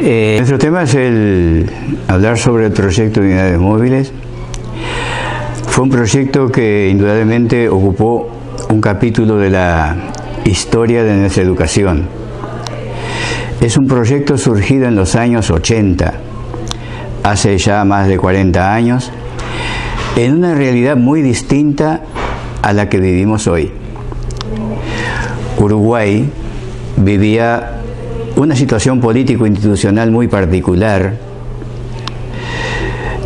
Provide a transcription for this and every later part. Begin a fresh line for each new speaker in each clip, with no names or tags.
Nuestro tema es hablar sobre el proyecto de unidades móviles. Fue un proyecto que indudablemente ocupó un capítulo de la historia de nuestra educación. Es un proyecto surgido en los años 80, hace ya más de 40 años, en una realidad muy distinta a la que vivimos hoy. Uruguay vivía una situación político-institucional muy particular,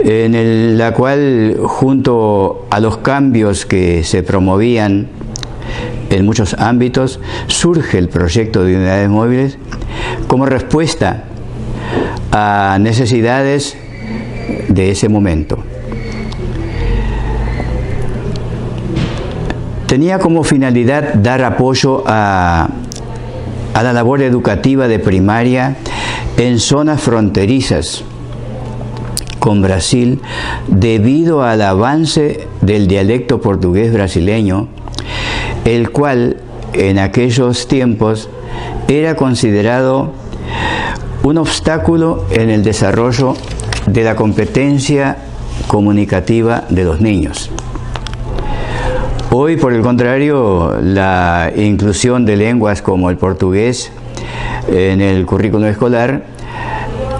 en la cual, junto a los cambios que se promovían en muchos ámbitos, surge el proyecto de unidades móviles como respuesta a necesidades de ese momento. Tenía como finalidad dar apoyo a la labor educativa de primaria en zonas fronterizas con Brasil, debido al avance del dialecto portugués brasileño, el cual en aquellos tiempos era considerado un obstáculo en el desarrollo de la competencia comunicativa de los niños. Hoy, por el contrario, la inclusión de lenguas como el portugués en el currículo escolar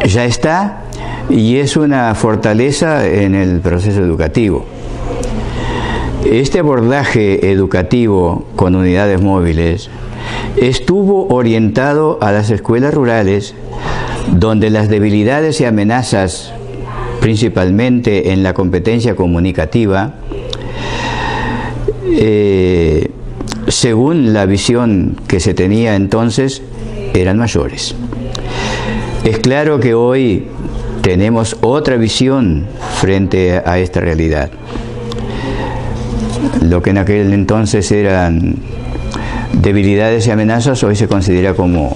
ya está y es una fortaleza en el proceso educativo. Este abordaje educativo con unidades móviles estuvo orientado a las escuelas rurales, donde las debilidades y amenazas, principalmente en la competencia comunicativa, según la visión que se tenía entonces, eran mayores. Es claro que hoy tenemos otra visión frente a esta realidad. Lo que en aquel entonces eran debilidades y amenazas, hoy se considera como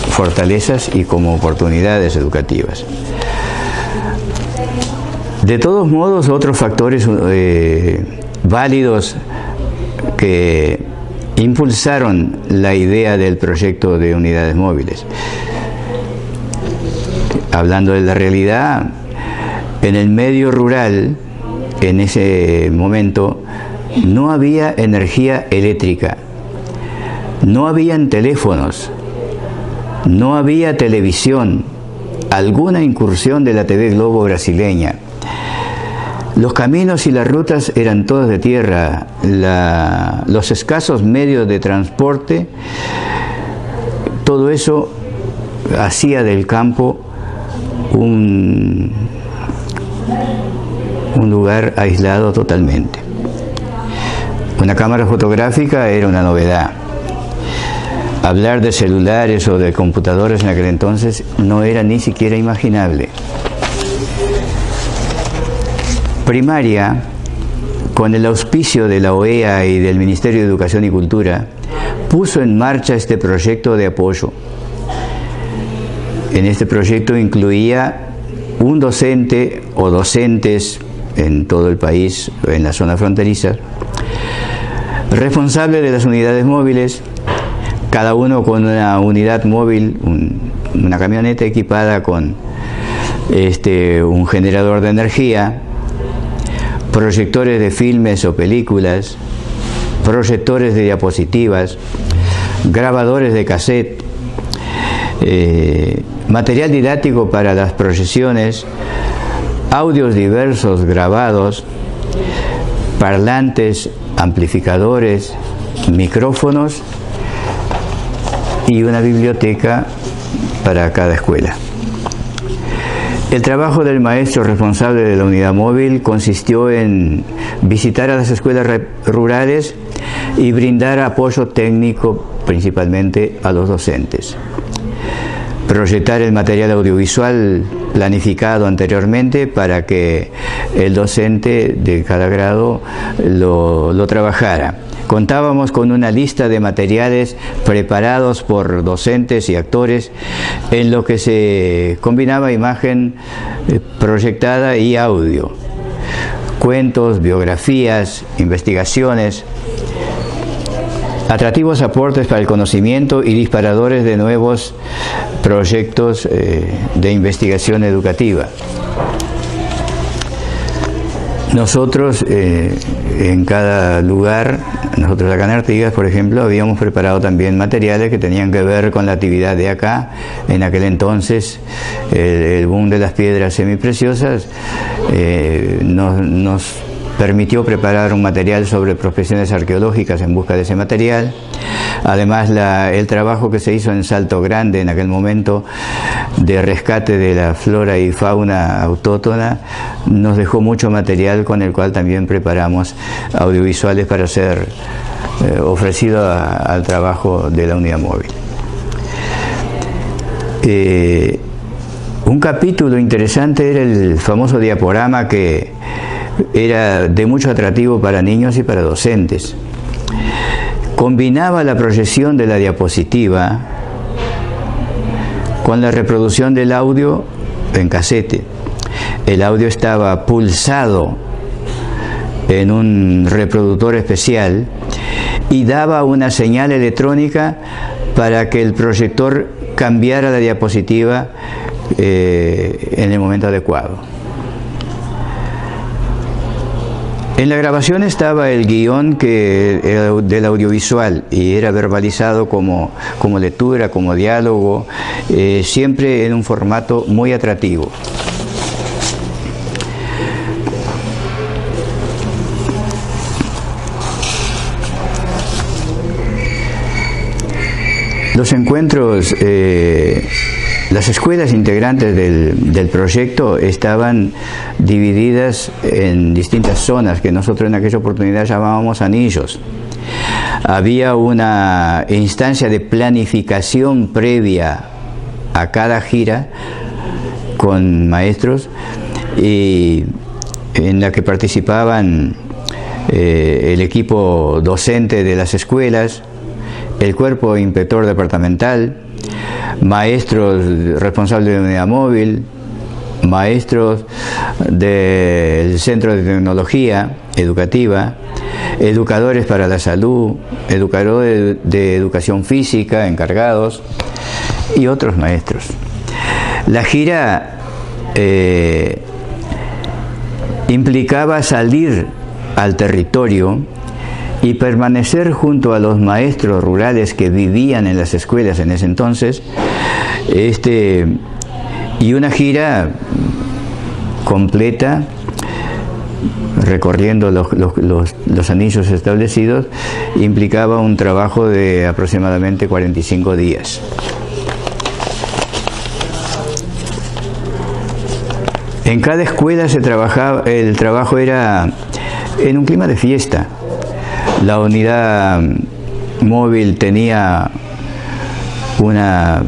fortalezas y como oportunidades educativas. De todos modos, otros factores válidos que impulsaron la idea del proyecto de unidades móviles. Hablando de la realidad, en el medio rural, en ese momento, no había energía eléctrica, no habían teléfonos, no había televisión, alguna incursión de la TV Globo brasileña. Los caminos y las rutas eran todos de tierra, los escasos medios de transporte, todo eso hacía del campo un lugar aislado totalmente. Una cámara fotográfica era una novedad. Hablar de celulares o de computadores en aquel entonces no era ni siquiera imaginable. Primaria, con el auspicio de la OEA y del Ministerio de Educación y Cultura, puso en marcha este proyecto de apoyo. En este proyecto incluía un docente o docentes en todo el país, en la zona fronteriza, responsable de las unidades móviles, cada uno con una unidad móvil, una camioneta equipada con un generador de energía, proyectores de filmes o películas, proyectores de diapositivas, grabadores de cassette, material didáctico para las proyecciones, audios diversos grabados, parlantes, amplificadores, micrófonos y una biblioteca para cada escuela. El trabajo del maestro responsable de la unidad móvil consistió en visitar a las escuelas rurales y brindar apoyo técnico principalmente a los docentes. Proyectar el material audiovisual planificado anteriormente para que el docente de cada grado lo trabajara. Contábamos con una lista de materiales preparados por docentes y actores en lo que se combinaba imagen proyectada y audio. Cuentos, biografías, investigaciones. atractivos aportes para el conocimiento y disparadores de nuevos proyectos de investigación educativa. Nosotros en cada lugar, nosotros acá en Artigas, por ejemplo, habíamos preparado también materiales que tenían que ver con la actividad de acá. En aquel entonces, el boom de las piedras semipreciosas nos permitió preparar un material sobre prospecciones arqueológicas en busca de ese material. Además, el trabajo que se hizo en Salto Grande en aquel momento de rescate de la flora y fauna autóctona nos dejó mucho material con el cual también preparamos audiovisuales para ser ofrecido al trabajo de la unidad móvil. Un capítulo interesante era el famoso diaporama, que era de mucho atractivo para niños y para docentes. Combinaba la proyección de la diapositiva con la reproducción del audio en casete. El audio estaba pulsado en un reproductor especial y daba una señal electrónica para que el proyector cambiara la diapositiva en el momento adecuado. En la grabación estaba el guión del audiovisual y era verbalizado como lectura, como diálogo, siempre en un formato muy atractivo. Los encuentros, las escuelas integrantes del proyecto estaban divididas en distintas zonas que nosotros en aquella oportunidad llamábamos anillos. Había una instancia de planificación previa a cada gira con maestros, y en la que participaban el equipo docente de las escuelas, el cuerpo inspector departamental, maestros responsables de unidad móvil, maestros del Centro de Tecnología Educativa, educadores para la salud, educadores de educación física encargados y otros maestros. La gira implicaba salir al territorio y permanecer junto a los maestros rurales que vivían en las escuelas en ese entonces, y una gira completa recorriendo los anillos establecidos implicaba un trabajo de aproximadamente 45 días. En cada escuela el trabajo era en un clima de fiesta. La unidad móvil tenía una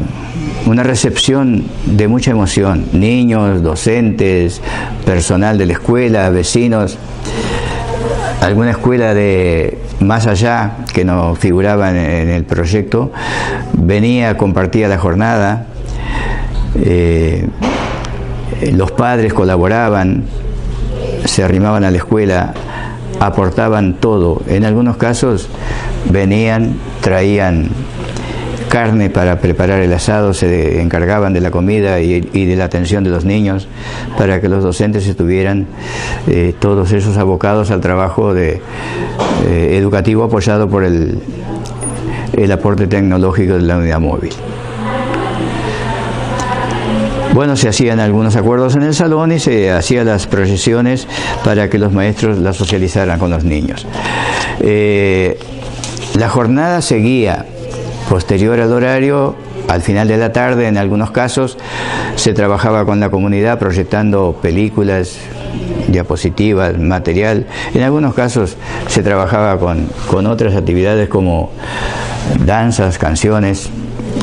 recepción de mucha emoción. Niños, docentes, personal de la escuela, vecinos. Alguna escuela de más allá, que no figuraba en el proyecto, venía, compartía la jornada. Los padres colaboraban, se arrimaban a la escuela, aportaban todo. En algunos casos venían, traían carne para preparar el asado, se encargaban de la comida y de la atención de los niños, para que los docentes estuvieran todos esos abocados al trabajo educativo, apoyado por el aporte tecnológico de la unidad móvil. Bueno, se hacían algunos acuerdos en el salón y se hacían las proyecciones para que los maestros las socializaran con los niños. La jornada seguía posterior al horario. Al final de la tarde, en algunos casos, se trabajaba con la comunidad proyectando películas, diapositivas, material. En algunos casos se trabajaba con otras actividades como danzas, canciones.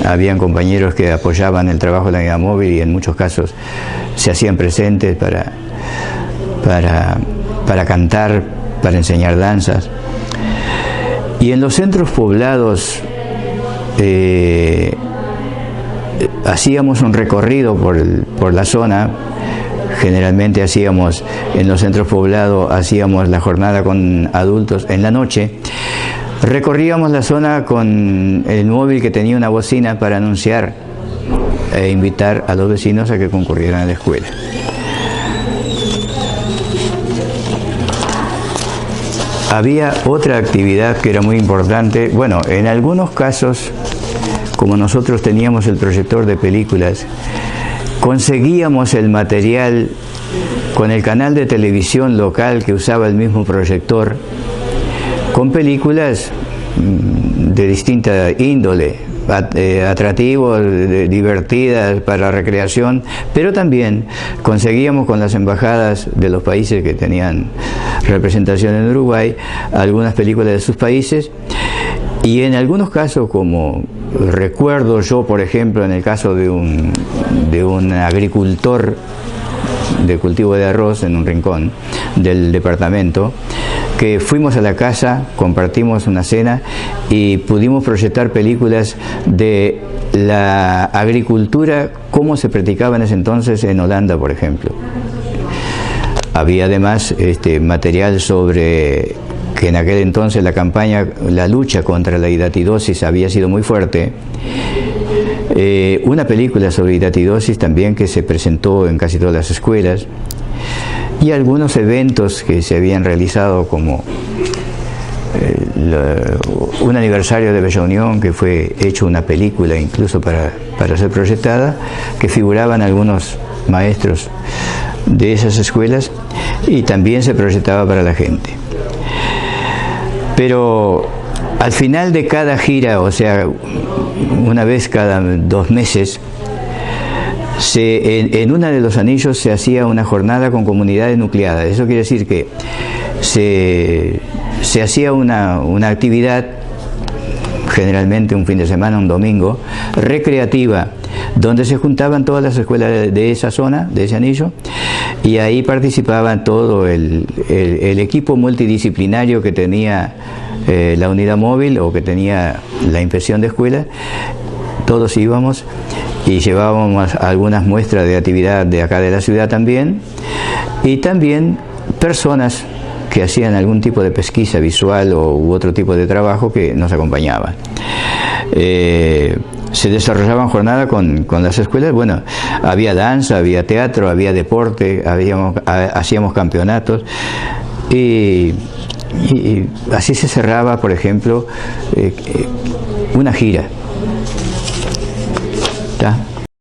Habían compañeros que apoyaban el trabajo de la unidad móvil y en muchos casos se hacían presentes para cantar, para enseñar danzas. Y en los centros poblados hacíamos un recorrido por la zona. Generalmente en los centros poblados hacíamos la jornada con adultos en la noche, Recorríamos la zona con el móvil que tenía una bocina para anunciar e invitar a los vecinos a que concurrieran a la escuela. Había otra actividad que era muy importante. Bueno, en algunos casos, como nosotros teníamos el proyector de películas, conseguíamos el material con el canal de televisión local que usaba el mismo proyector, con películas de distinta índole, atractivos, divertidas para recreación, pero también conseguíamos con las embajadas de los países que tenían representación en Uruguay algunas películas de sus países, y en algunos casos, como recuerdo yo, por ejemplo, en el caso de un agricultor de cultivo de arroz en un rincón del departamento, que fuimos a la casa, compartimos una cena y pudimos proyectar películas de la agricultura, cómo se practicaba en ese entonces en Holanda, por ejemplo. Había además material sobre que en aquel entonces la lucha contra la hidatidosis había sido muy fuerte. Una película sobre hidatidosis también que se presentó en casi todas las escuelas, y algunos eventos que se habían realizado, como un aniversario de Bella Unión, que fue hecho una película incluso para ser proyectada, que figuraban algunos maestros de esas escuelas, y también se proyectaba para la gente. Pero al final de cada gira, o sea, una vez cada 2 meses, en uno de los anillos se hacía una jornada con comunidades nucleadas. Eso quiere decir que se hacía una actividad, generalmente un fin de semana, un domingo, recreativa, donde se juntaban todas las escuelas de esa zona, de ese anillo, y ahí participaban todo el equipo multidisciplinario que tenía la unidad móvil o que tenía la inspección de escuela. Todos íbamos y llevábamos algunas muestras de actividad de acá de la ciudad también, y también personas que hacían algún tipo de pesquisa visual u otro tipo de trabajo que nos acompañaban. Se desarrollaban jornadas con las escuelas. Bueno, había danza, había teatro, había deporte, hacíamos campeonatos, y así se cerraba, por ejemplo, una gira. ¿Está?